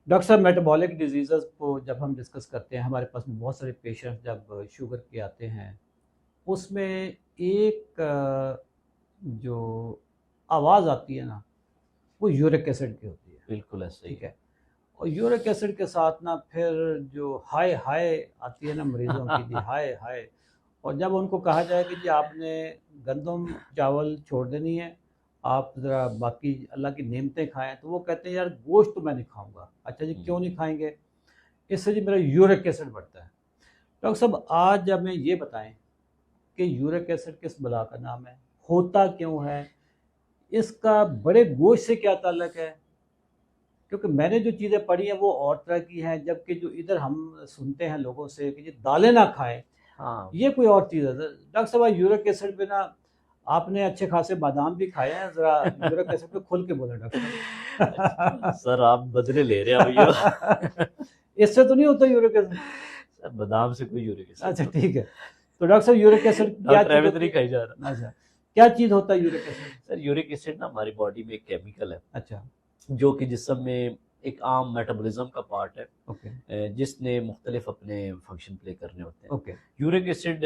Doctor साहब, metabolic disease को जब हम डिस्कस करते हैं, हमारे पास में बहुत सारे पेशेंट्स जब शुगर के आते हैं, उसमें एक जो आवाज़ आती है ना, वो यूरिक एसिड की होती है। बिल्कुल ऐसे ही ठीक है। और यूरिक एसिड के साथ ना फिर जो हाय हाय आती है ना मरीज़ों की, जी हाय हाय। और जब उनको कहा जाए कि जी आपने गंदम चावल छोड़ देनी है, आप ज़रा बाकी अल्लाह की नेमतें खाएं, तो वो कहते हैं यार गोश्त तो मैं नहीं खाऊंगा। अच्छा जी, क्यों नहीं खाएंगे? इससे जी मेरा यूरिक एसिड बढ़ता है। डॉक्टर साहब, आज हमें ये बताएं कि यूरिक एसिड किस बला का नाम है, होता क्यों है, इसका बड़े गोश्त से क्या ताल्लुक है? क्योंकि मैंने जो चीज़ें पढ़ी हैं वो और तरह की हैं, जबकि जो इधर हम सुनते हैं लोगों से कि ये दालें ना खाएं, हाँ। ये कोई और चीज़ है। डॉक्टर साहब, यूरिक एसिड पे ना आपने अच्छे खासे बादाम भी खाए हैं, ज़रा यूरिक एसिड पे खुल के बोलें डॉक्टर साहब। सर आप बदले ले रहे हैं भैया। इससे तो नहीं होता यूरिक एसिड? सर बादाम से कोई यूरिक एसिड अच्छा ठीक है। तो डॉक्टर साहब, यूरिक एसिड क्या डॉक्टर चीज़ अहमद होती नहीं है? खाई जा रहा। अच्छा, क्या चीज़ होता है uric acid? Sir uric acid ना हमारी बॉडी में एक केमिकल है अच्छा, जो कि जिस्म में एक आम मेटाबॉलिज्म का पार्ट है, ओके जिसने मुख्तलिफ अपने फंक्शन प्ले करने होते हैं। ओके यूरिक एसिड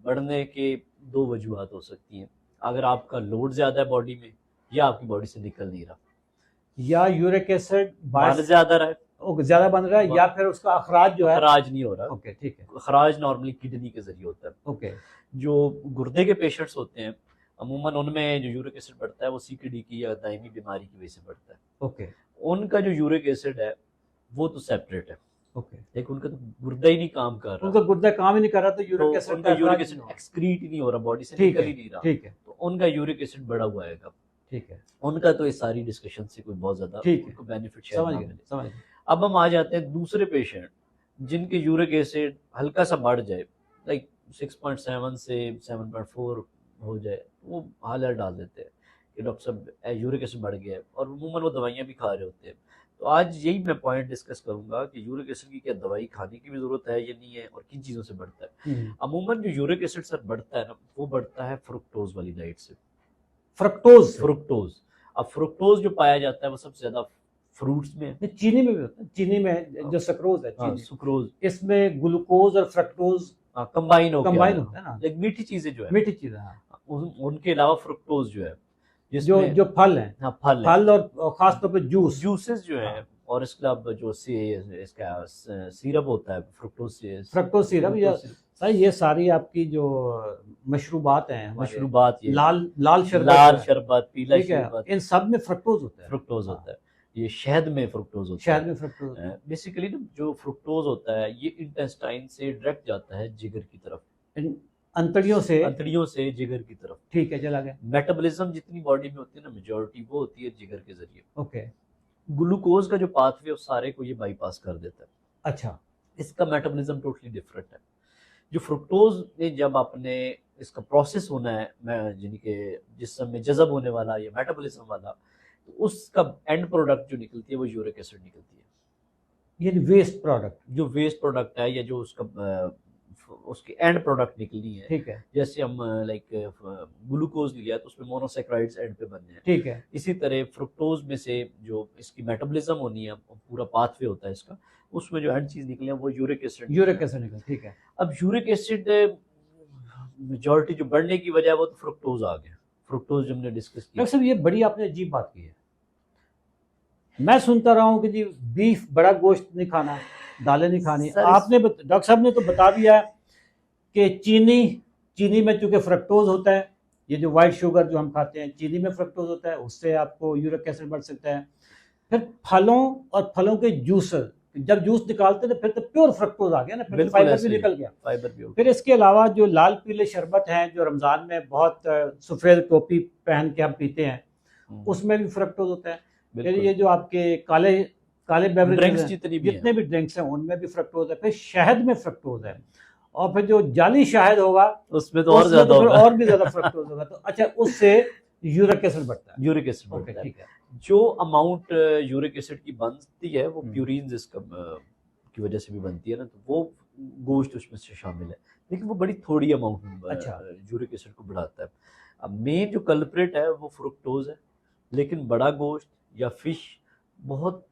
बढ़ने के दो वजूहत हो सकती हैं। अगर आपका लोड ज़्यादा है बॉडी में, या आपकी बॉडी से निकल नहीं रहा, या यूरिक एसिड बन ज़्यादा रहा है, ज़्यादा बन रहा है, या फिर उसका अखराज जो है। खराज नहीं हो रहा। ओके ठीक है। खराज नॉर्मली किडनी के जरिए होता है। ओके जो गुर्दे के पेशेंट्स होते हैं, अमूमन उनमें जो यूरिक एसिड बढ़ता है वो सीकेडी की या दायमी बीमारी की वजह से बढ़ता है। ओके उनका जो यूरिक एसिड है वो तो सेपरेट है, ओके। लेकिन उनका तो गुर्दा ही नहीं काम कर रहा, उनका गुर्दा काम ही नहीं कर रहा, तो तो यूरिक एसिड उनका यूरिक एसिड एक्सक्रीट ही नहीं हो रहा, बॉडी से ठीक निकल है ही नहीं रहा, ठीक है तो उनका यूरिक एसिड बढ़ा हुआ है। ठीक है उनका तो इस सारी डिस्कशन से कोई बहुत ज्यादा ठीक है, उनको बेनिफिट समझ शायद गया ना मिले। समझ गया। अब हम आ जाते हैं दूसरे पेशेंट जिनके यूरिक एसिड हल्का सा बढ़ जाए, लाइक 6.7 से 7.4 हो जाए, वो हालत डाल देते हैं कि डॉक्टर साहब यूरिक एसिड बढ़ गया है, और अमूमन वो दवाइयाँ भी खा रहे होते हैं। तो आज यही मैं पॉइंट डिस्कस करूंगा कि यूरिक एसिड की क्या दवाई खाने की भी जरूरत है या नहीं है, और किन चीज़ों से बढ़ता है। अमूमन जो यूरिक एसिड सर बढ़ता है ना, वो बढ़ता है फ्रुक्टोज वाली डाइट से। फ्रुक्टोज अब फ्रुक्टोज जो पाया जाता है वो सबसे ज्यादा फ्रूट्स में है। चीनी में भी होता है, चीनी में जो सक्रोज है, चीनी सुक्रोज, इसमें ग्लूकोज और फ्रक्टोज कंबाइन होता है ना, एक मीठी चीजें जो है, मीठी चीज़ है। उनके अलावा फ्रुक्टोज जो है, जो जिसमें जो फल है, फल फल और खास तौर पे जूसेस जो है, और इसके अलावा जो इसका सिरप होता है फ्रक्टोज सिरप, या सर ये सारी आपकी जो मशरूबात हैं, मशरूबात, ये लाल शरबत, पीला ठीक है, शरबत, इन सब में फ्रक्टोज होता है। फ्रुक्टोज होता है। ये शहद में फ्रुक्टोज होता शहद है। में फ्रक्टोज बेसिकली ना जो फ्रुक्टोज होता है ये इंटेस्टाइन से डायरेक्ट जाता है जिगर की तरफ, अंतड़ियों से जिगर की तरफ। ठीक है, चला गया। मेटाबॉलिज्म जितनी बॉडी में होती है ना, मेजॉरिटी वो होती है जिगर के जरिए। ओके, ग्लूकोज का जो पाथवे उस सारे को ये बाईपास कर देता है। अच्छा, इसका मेटाबॉलिज्म टोटली डिफरेंट है। जो फ्रुक्टोज ने जब आपने इसका प्रोसेस होना है, यानी कि जिस्म में जज़ब होने वाला या मेटाबॉलिज्म वाला, तो उसका एंड प्रोडक्ट जो निकलती है वो यूरिक एसिड निकलती है। ये वेस्ट प्रोडक्ट, जो वेस्ट प्रोडक्ट है या जो उसकी एंड प्रोडक्ट निकलनी है, ठीक है, जैसे हम लाइक ग्लूकोज लिया तो उसमें मोनोसेक्राइड्स एंड पे बनने हैं, ठीक है, इसी तरह फ्रुक्टोज में से जो इसकी मेटाबॉलिज्म होनी है, पूरा पाथवे होता है इसका, उसमें जो एंड चीज निकले वो यूरिक एसिड निकल, ठीक है। अब यूरिक एसिड मेजॉरिटी जो बढ़ने की वजह है वो तो फ्रुक्टोज आ गया। फ्रुक्टोज जो हमने डिस्कस किया। डॉक्टर साहब, ये बड़ी आपने अजीब बात की है। मैं सुनता रहा हूँ कि जी बीफ, बड़ा गोश्त नहीं खाना, दालें नहीं खानी। आपने डॉक्टर साहब ने तो बता दिया कि चीनी में चूंकि फ्रक्टोज होता है, ये जो वाइट शुगर जो हम खाते हैं, चीनी में फ्रक्टोज होता है, उससे आपको यूरिक एसिड बढ़ सकता है। फिर फलों और फलों के जूस, जब जूस निकालते तो फिर तो प्योर फ्रक्टोज आ गया ना, फिर फाइबर भी निकल गया, फाइबर भी। फिर इसके अलावा जो लाल पीले शरबत हैं जो रमज़ान में बहुत सफ़ेद टोपी पहन के हम पीते हैं, उसमें भी फ्रक्टोज होता है। फिर ये जो आपके काले बेवरेजेस जितने भी ड्रिंक्स हैं उनमें भी फ्रक्टोज है। फिर शहद में फ्रक्टोज है, और फिर जो जाली शहद होगा उसमें तो और ज़्यादा होगा, और भी ज़्यादा फ्रक्टोज होगा। तो अच्छा, उससे यूरिक एसिड बढ़ता है। यूरिक एसिड बढ़ता है, ठीक है। जो अमाउंट यूरिक एसिड की बनती है वो प्यूरिन की वजह से भी बनती है ना, तो वो गोश्त उसमें से शामिल है, लेकिन वो बड़ी थोड़ी अमाउंट यूरिक एसिड को बढ़ाता है। अब मेन जो कल्प्रेट है वो फ्रुक्टोज है, लेकिन बड़ा गोश्त या फिश बहुत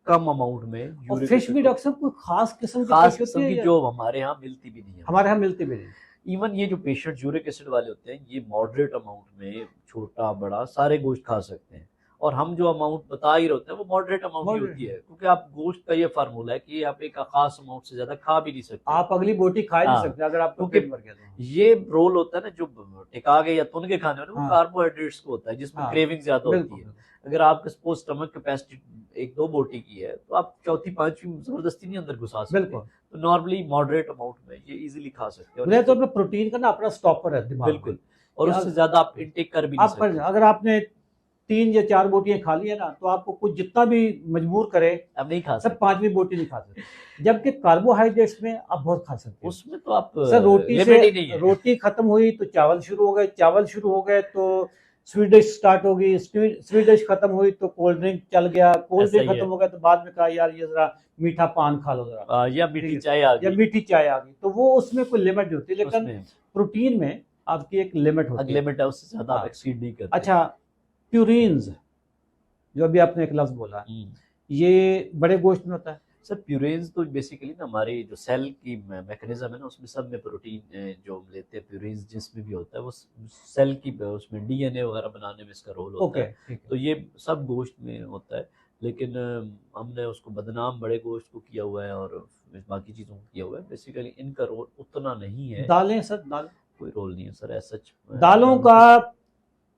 कम अमाउंट में और यूरिक फिश एसिड भी डॉक्टर साहब कोई खास किस्म की खास फिश होती किस्म है की या जो हमारे यहाँ मिलती भी नहीं है। हमारे यहाँ मिलती भी नहीं? इवन ये जो पेशेंट यूरिक एसिड वाले होते हैं ये मॉडरेट अमाउंट में छोटा बड़ा सारे गोश्त खा सकते हैं, और हम जो अमाउंट बता ही रहे होते हैं वो मॉडरेट अमाउंट ही होती है, क्योंकि आप गोश्त का ये फार्मूला है कि आप एक खास अमाउंट से ज्यादा खा भी नहीं सकते। आप अगली बोटी खा ही नहीं हाँ, सकते अगर आपका क्योंकि पेट भर गया तो। ये रोल होता है ना जो टिका के या तुन के खाने वाले, वो हाँ। कार्बोहाइड्रेट्स को होता है जिसमें हाँ, क्रेविंग ज्यादा होती बिल्कुल है। अगर आपके सपोज स्टमक कैपेसिटी 1-2 बोटी की है तो आप चौथी पांचवी जबरदस्ती नहीं अंदर घुसा सकते। बिल्कुल। तो नॉर्मली मॉडरेट अमाउंट में ये इजीली खा सकते हैं। मुझे तो अपना प्रोटीन का ना अपना स्टॉपर है दिमाग में। बिल्कुल, और कि उससे ज्यादा आप इनटेक कर भी नहीं आप सकते। अगर आपने 3 या 4 बोटियां खा ली है ना तो आपको कुछ जितना भी मजबूर करे अब नहीं खा सब सकते 5वीं बोटी नहीं खा सकते। जबकि कार्बोहाइड्रेट्स में आप बहुत खा सकते हैं। उसमें तो आप सर रोटी लिमिट ही नहीं से है। रोटी खत्म हुई तो चावल शुरू हो गए, चावल शुरू हो गए तो स्वीट डिश स्टार्ट होगी, स्वीट डिश खत्म हुई तो कोल्ड ड्रिंक चल गया, कोल्ड ऐसा ड्रिंक ही खत्म है। हो गया तो बाद में कहा यार ये जरा मीठा पान खा लो जरा, या मीठी ठीक है, चाय आ या गई मीठी चाय आ गई, तो वो उसमें कोई लिमिट नहीं होती। लेकिन उसमें प्रोटीन में आपकी एक लिमिट होती है। लिमिट है, उससे ज्यादा आप हाँ। एक्सीड नहीं करते। अच्छा, प्यूरिन्स जो अभी आपने एक लफ्ज बोला, ये बड़े गोश्त में होता है? सर प्यूरेन्स तो बेसिकली ना हमारे जो सेल की मैकेनिज्म है ना उसमें सब में प्रोटीन जो हम लेते हैं प्यूरेन्स जिसमें भी होता है वो सेल की उसमें डीएनए वगैरह बनाने में इसका रोल होता ओके, है। ठीक है। तो ये सब गोश्त में होता है, लेकिन हमने उसको बदनाम बड़े गोश्त को किया हुआ है और बाकी चीज़ों को किया हुआ है। बेसिकली इनका रोल उतना नहीं है। दालें सर, दाल कोई रोल नहीं है सर ऐसा। दालों का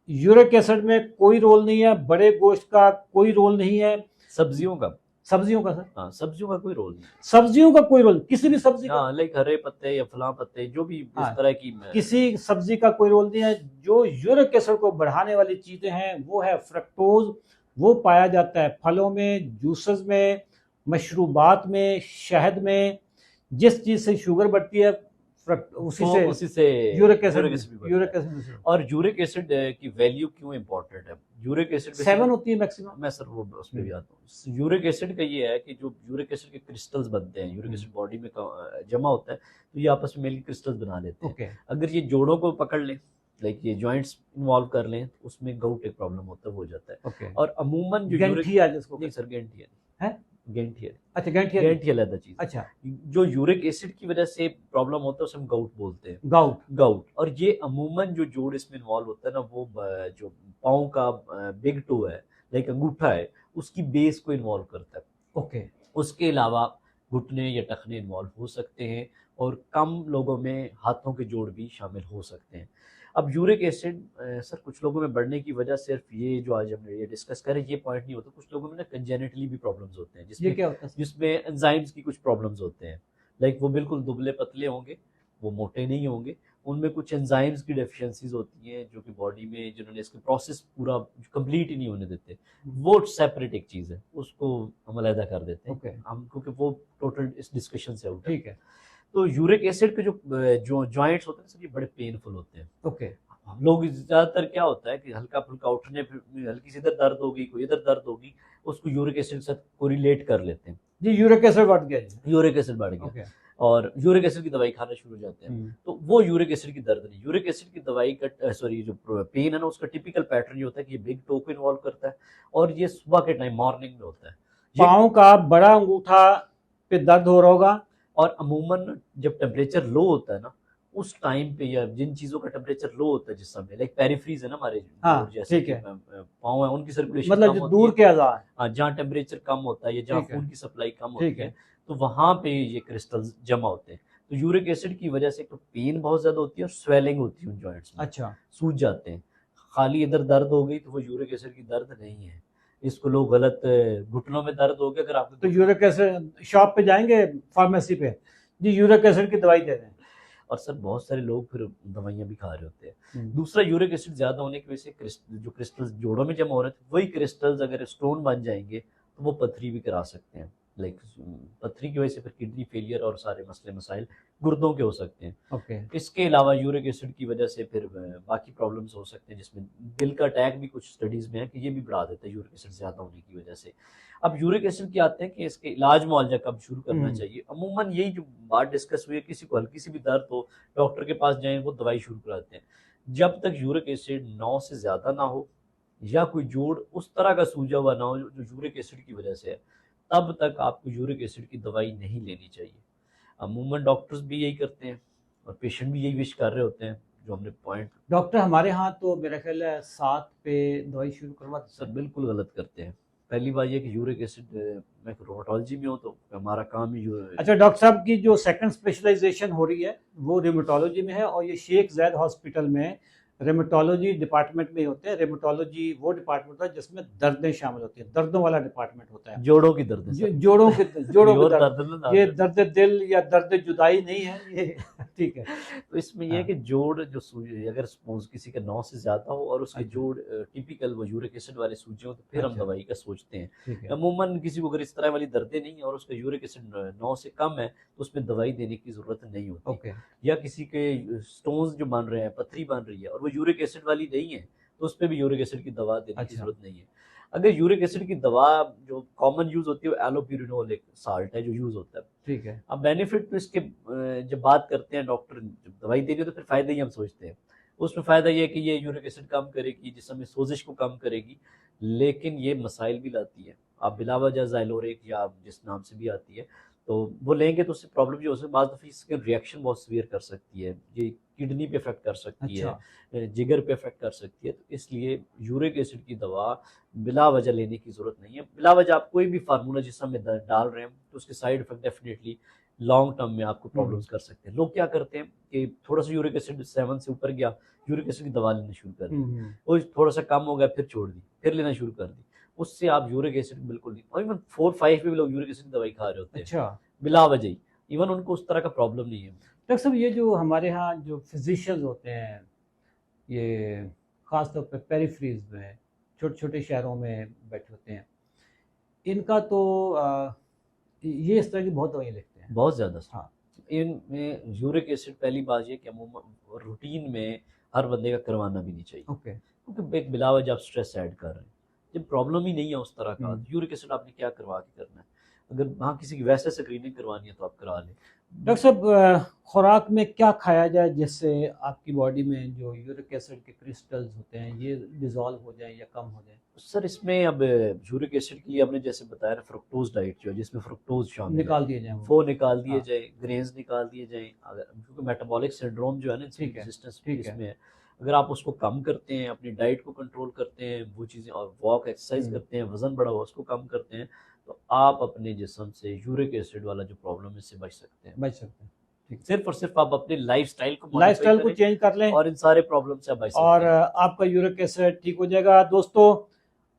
यूरिक एसिड में कोई रोल नहीं है, बड़े गोश्त का कोई रोल नहीं है, सब्जियों का, सब्जियों का सर? हाँ सब्जियों का कोई रोल नहीं है। सब्जियों का कोई रोल, किसी भी सब्जी का? हाँ लाइक हरे पत्ते या फलां पत्ते जो भी हाँ, इस तरह की किसी सब्जी का कोई रोल नहीं है। जो यूरिक एसिड को बढ़ाने वाली चीजें हैं वो है फ्रक्टोज, वो पाया जाता है फलों में, जूसेस में, मशरूबात में, शहद में। जिस चीज से शुगर बढ़ती है उसी से यूरिक एसिड भी बढ़ता है। Uric acid. और यूरिक एसिड की वैल्यू क्यों इंपॉर्टेंट है? यूरिक एसिड 7 होती है मैक्सिमम। मैं सर वो उसमें भी आता हूँ। यूरिक एसिड का ये है कि जो यूरिक एसिड के क्रिस्टल्स बनते हैं, यूरिक एसिड बॉडी में जमा होता है तो ये आपस में मिलकर क्रिस्टल्स बना लेते हैं। ओके, अगर ये जोड़ों को पकड़ लें, लाइक ये जॉइंट्स इन्वॉल्व कर लें तो उसमें गउट एक प्रॉब्लम होता है, वो हो जाता है। ओके। और अमूमन जो गैंठिया जिसको नहीं सर गैंठिया है, गैंठिया अच्छा गैंठिया, गैंठिया अलग चीज। अच्छा, जो यूरिक एसिड की वजह से प्रॉब्लम होता है उसे हम गाउट बोलते हैं, गाउट। और ये अमूमन जो जोड़ इसमें इन्वॉल्व होता है ना वो जो पाँव का बिग टो है, लाइक अंगूठा है, उसकी बेस को इन्वॉल्व करता है। ओके। उसके अलावा घुटने या टखने इन्वॉल्व हो सकते हैं, और कम लोगों में हाथों के जोड़ भी शामिल हो सकते हैं। अब यूरिक एसिड सर कुछ लोगों में बढ़ने की वजह सिर्फ ये जो आज हम ये डिस्कस करें ये पॉइंट नहीं होता, कुछ लोगों में ना कंजेनिटली भी प्रॉब्लम्स होते हैं ये क्या होता है? जिसमें एंजाइम्स की कुछ प्रॉब्लम्स होते हैं। लाइक वो बिल्कुल दुबले पतले होंगे, वो मोटे नहीं होंगे, उनमें कुछ एंजाइम्स की डेफिशिएंसीज होती हैं जो कि बॉडी में जिन्होंने इसका प्रोसेस पूरा कंप्लीट ही नहीं होने देते। वो सेपरेट एक चीज़ है, उसको हम अलग कर देते हैं। ओके, हम क्योंकि वो टोटल इस डिस्कशन से आउट है। ठीक है। तो यूरिक एसिड के जो जॉइंट्स होते हैं सर ये बड़े पेनफुल होते हैं। ओके, हम लोग ज़्यादातर क्या होता है कि हल्का फुल्का उठने फिर हल्की सी इधर दर्द होगी, कोई इधर दर्द होगी, उसको यूरिक एसिड के साथ कोरिलेट कर लेते हैं। जी यूरिक एसिड बढ़ गया जी। यूरिक एसिड बढ़ गया, ओके, और यूरिक एसिड की दवाई खाना शुरू हो जाते हैं। तो वो यूरिक एसिड की दर्द नहीं, यूरिक एसिड की दवाई का सॉरी जो पेन है ना उसका टिपिकल पैटर्न ये होता है कि ये बिग टो को इन्वॉल्व करता है, और ये सुबह के टाइम मॉर्निंग में होता है। पाँव का बड़ा अंगूठा पे दर्द हो रहा होगा, और अमूमन जब टेम्परेचर लो होता है ना उस टाइम पे, या जिन चीजों का टेम्परेचर लो होता है जिस समय, लाइक पेरिफ्रीज है ना हमारे, हाँ, जैसे ठीक है, पाँव है उनकी सर्कुलेशन मतलब जो दूर के अज़ा है, हाँ जहाँ टेम्परेचर कम होता है या जहाँ ठीक है, खून की सप्लाई कम होती ठीक है है, तो वहाँ पे ये क्रिस्टल्स जमा होते हैं। तो यूरिक एसिड की वजह से तो पेन बहुत ज्यादा होती है और स्वेलिंग होती है उन जॉइंट्स में, अच्छा, सूज जाते हैं। खाली इधर दर्द हो गई तो वो यूरिक एसिड की दर्द नहीं है, इसको लोग गलत, घुटनों में दर्द हो गया अगर आपको तो यूरिक एसिड शॉप पे जाएंगे फार्मेसी पे, जी यूरिक एसिड की दवाई दे दें, और सर बहुत सारे लोग फिर दवाइयाँ भी खा रहे होते हैं। दूसरा दूसरा यूरिक एसिड ज़्यादा होने की वजह से जो क्रिस्टल्स जोड़ों में जमा हो रहे थे वही क्रिस्टल्स अगर स्टोन बन जाएंगे तो वो पथरी भी करा सकते हैं। लाइक पथरी की वजह से फिर किडनी फेलियर और सारे मसले मसाइल गुर्दों के हो सकते हैं। ओके, इसके अलावा यूरिक एसिड की वजह से फिर बाकी प्रॉब्लम्स हो सकते हैं, जिसमें दिल का अटैक भी कुछ स्टडीज़ में है कि ये भी बढ़ा देता है यूरिक एसिड ज़्यादा होने की वजह से। अब यूरिक एसिड के आते हैं कि इसके इलाज मुआवजा कब शुरू करना चाहिए। अमूमन यही जो बात डिस्कस हुई है, किसी को हल्की सी भी दर्द हो डॉक्टर के पास जाएं, वो दवाई शुरू कराते हैं। जब तक यूरिक एसिड 9 से ज़्यादा ना हो या कोई जोड़ उस तरह का सूजा हुआ ना हो जो यूरिक एसिड की वजह से है, तब तक आपको यूरिक एसिड की दवाई नहीं लेनी चाहिए। अमूमन डॉक्टर्स भी यही करते हैं और पेशेंट भी यही विश कर रहे होते हैं, जो हमने पॉइंट। डॉक्टर हमारे यहाँ तो मेरा ख्याल है 7 पे दवाई शुरू करवा देते सर हैं। बिल्कुल गलत करते हैं। पहली बात ये कि यूरिक एसिड, मैं रोमेटोलॉजी में हूँ तो हमारा काम ही अच्छा डॉक्टर साहब की जो सेकंड स्पेशलाइजेशन हो रही है वो रेमेटोलॉजी में है, और ये शेख ज़ायद हॉस्पिटल में रेमेटोलॉजी डिपार्टमेंट में ही होते हैं। रेमेटोलॉजी वो डिपार्टमेंट होता है जिसमें दर्दें शामिल होती हैं, दर्दों वाला डिपार्टमेंट होता है। जोड़ों की दर्द है सर। जोड़ों के और दर्द, दर्द ना ये दर्द। दर्द दिल या दर्द जुदाई नहीं है ये। ठीक है। तो इसमें यह है कि जोड़ जो सूजी, अगर सपोज किसी का 9 से ज़्यादा हो और उसके अच्छा। जोड़ टिपिकल वो यूरिक एसिड वाले सूजी हो, तो फिर हम अच्छा। दवाई का सोचते हैं। ठीक है। अमूमन किसी को अगर इस तरह वाली दर्दें नहीं है और उसका यूरिक एसिड 9 से कम है तो उसमें दवाई देने की ज़रूरत नहीं होती। ओके। या किसी के स्टोन्स जो बन रहे हैं, पथरी बन रही है और वो यूरिक एसिड वाली नहीं है, तो उस पर भी यूरिक एसिड की दवा देने की अच्छा। ज़रूरत नहीं है। अगर यूरिक एसिड की दवा जो कॉमन यूज़ होती है वो एलोप्यूरिनोल एक साल्ट है जो यूज़ होता है। ठीक है। अब बेनिफिट तो इसके जब बात करते हैं डॉक्टर, जब दवाई देनी है तो फिर फ़ायदे ही हम सोचते हैं। उसमें फ़ायदा ये है कि ये यूरिक एसिड कम करेगी, जिसमें सोजिश को कम करेगी, लेकिन ये मसाइल भी लाती है। आप बिलावजह ज़ाइलोरेक या जिस नाम से भी आती है, तो वो लेंगे तो उससे प्रॉब्लम ये हो सकती है, बाद दफ़ा इसके रिएक्शन बहुत सीवियर कर सकती है, ये किडनी पे इफेक्ट कर सकती अच्छा। है, जिगर पे इफेक्ट कर सकती है। तो इसलिए यूरिक एसिड की दवा बिला वजह लेने की ज़रूरत नहीं है। बिला वजह आप कोई भी फार्मूला जिस समय डाल रहे हैं तो उसके side effect definitely long term में आपको प्रॉब्लम्स कर सकते हैं। लोग क्या करते हैं कि थोड़ा सा यूरिक एसिड 7 से ऊपर गया, यूरिक एसिड की दवा लेना शुरू कर दी, और थोड़ा सा कम हो गया फिर छोड़ दी, फिर लेना शुरू कर दी। उससे आप यूरिक एसिड बिल्कुल नहीं, और इवन 4-5 पे भी लोग यूरिक एसिड की दवाई खा रहे होते हैं अच्छा बिला वजह ही, इवन उनको उस तरह का प्रॉब्लम नहीं है। डॉक्टर साहब, ये जो हमारे यहाँ जो फिजिशियंस होते हैं, ये ख़ास तौर पे पेरिफ्रीज में छोटे छोटे शहरों में बैठे होते हैं, इनका तो ये इस तरह की बहुत दवाइयाँ लिखते हैं। बहुत ज़्यादा। हाँ। इनमें यूरिक एसिड पहली बात ये कि अमूमन रूटीन में हर बंदे का करवाना भी नहीं चाहिए, ओके। क्योंकि एक बिला वजह आप स्ट्रेस ऐड कर रहे हैं। जब प्रॉब्लम ही नहीं है उस तरह का, हम्म। यूरिक एसिड आपने क्या करवा के करना है? अगर वहाँ किसी की वैसे स्क्रीनिंग करवानी है तो आप करा लें। डॉक्टर साहब, खुराक में क्या खाया जाए जिससे आपकी बॉडी में जो यूरिक एसिड के क्रिस्टल्स होते हैं ये डिज़ोल्व हो जाए या कम हो जाए? सर इसमें अब यूरिक एसिड के लिए हमने जैसे बताया ना, फ्रुक्टोज डाइट जो है जिसमें फ्रुक्टोज शामिल निकाल दिए जाए वो निकाल दिए हाँ। जाए, ग्रेन्स निकाल दिए जाए। अगर क्योंकि मेटाबॉलिक सिंड्रोम जो है ना, ठीक है, रेजिस्टेंस ठीक है। इसमें है, अगर आप उसको कम करते हैं, अपनी डाइट को कंट्रोल करते हैं, वो चीज़ें, और वॉक एक्सरसाइज करते हैं, वजन बढ़ा हुआ उसको कम करते हैं, तो आप अपने जिस्म से यूरिक एसिड वाला जो प्रॉब्लम है इससे बच सकते हैं। बच सकते हैं। सिर्फ और सिर्फ आप अपने लाइफस्टाइल को चेंज कर लें और इन सारे प्रॉब्लम से आप बच सकते और हैं। आपका यूरिक एसिड ठीक हो जाएगा। दोस्तों,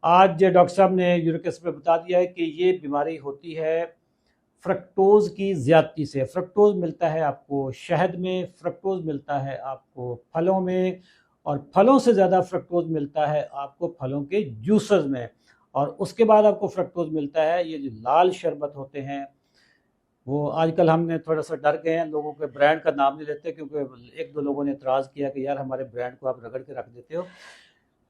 आज डॉक्टर साहब ने यूरिक एसिड पे बता दिया है कि ये बीमारी होती है फ्रक्टोज की ज़्यादती से। फ्रक्टोज मिलता है आपको शहद में, फ्रक्टोज मिलता है आपको फलों में, और फलों से ज़्यादा फ्रक्टोज मिलता है आपको फलों के जूसेस में, और उसके बाद आपको फ्रक्टोज मिलता है ये जो लाल शरबत होते हैं। वो आजकल हमने थोड़ा सा डर गए हैं, लोगों के ब्रांड का नाम नहीं लेते, क्योंकि एक दो लोगों ने इतराज़ किया कि यार हमारे ब्रांड को आप रगड़ के रख देते हो।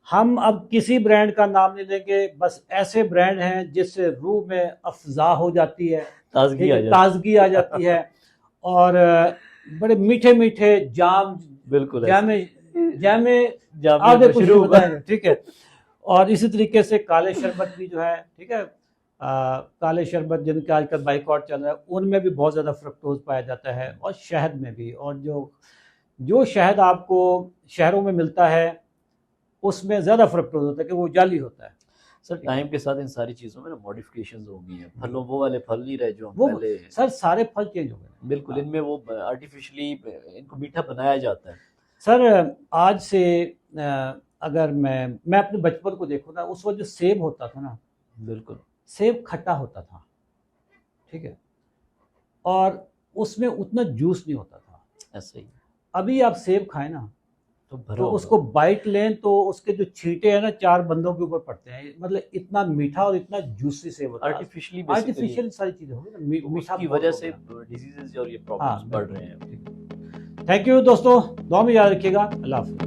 हम अब किसी ब्रांड का नाम नहीं लेंगे, बस ऐसे ब्रांड हैं जिससे रूह में अफ़ज़ा हो जाती है, ताजगी आ जाती है, और बड़े मीठे मीठे जाम, बिल्कुल जामे आगे कुछ बताएंगे, ठीक है। और इसी तरीके से काले शरबत भी जो है, ठीक है, काले शरबत जिनके आजकल बाइकआउट चल रहा है उनमें भी बहुत ज़्यादा फ्रक्टोज पाया जाता है, और शहद में भी। और जो शहद आपको शहरों में मिलता है उसमें ज़्यादा फ्रक्टोज होता है कि वो जाली होता है। सर टाइम के साथ इन सारी चीज़ों में ना मॉडिफिकेशंस हो गई हैं। फलों वो वाले फल नहीं रहे जो हम पहले। सर सारे फल चेंज हो गए बिल्कुल। इनमें वो आर्टिफिशियली इनको मीठा बनाया जाता है। सर आज से अगर मैं अपने बचपन को देखूँ ना, उस वक्त जो सेब होता था ना, बिल्कुल सेब खट्टा होता था, ठीक है, और उसमें उतना जूस नहीं होता था। ऐसे ही अभी आप सेब खाएं ना तो उसको बाइट लें तो उसके जो छींटे हैं ना 4 बंदों के ऊपर पड़ते हैं, मतलब इतना मीठा और इतना जूसी सेब होता है। आर्टिफिशियल सारी चीजें हो गई ना, मीठा की वजह से डिजीजेज और ये प्रॉब्लम्स बढ़ रहे हैं। थैंक यू दोस्तों, दुआ में याद रखिएगा। अल्लाह हाफ़िज़।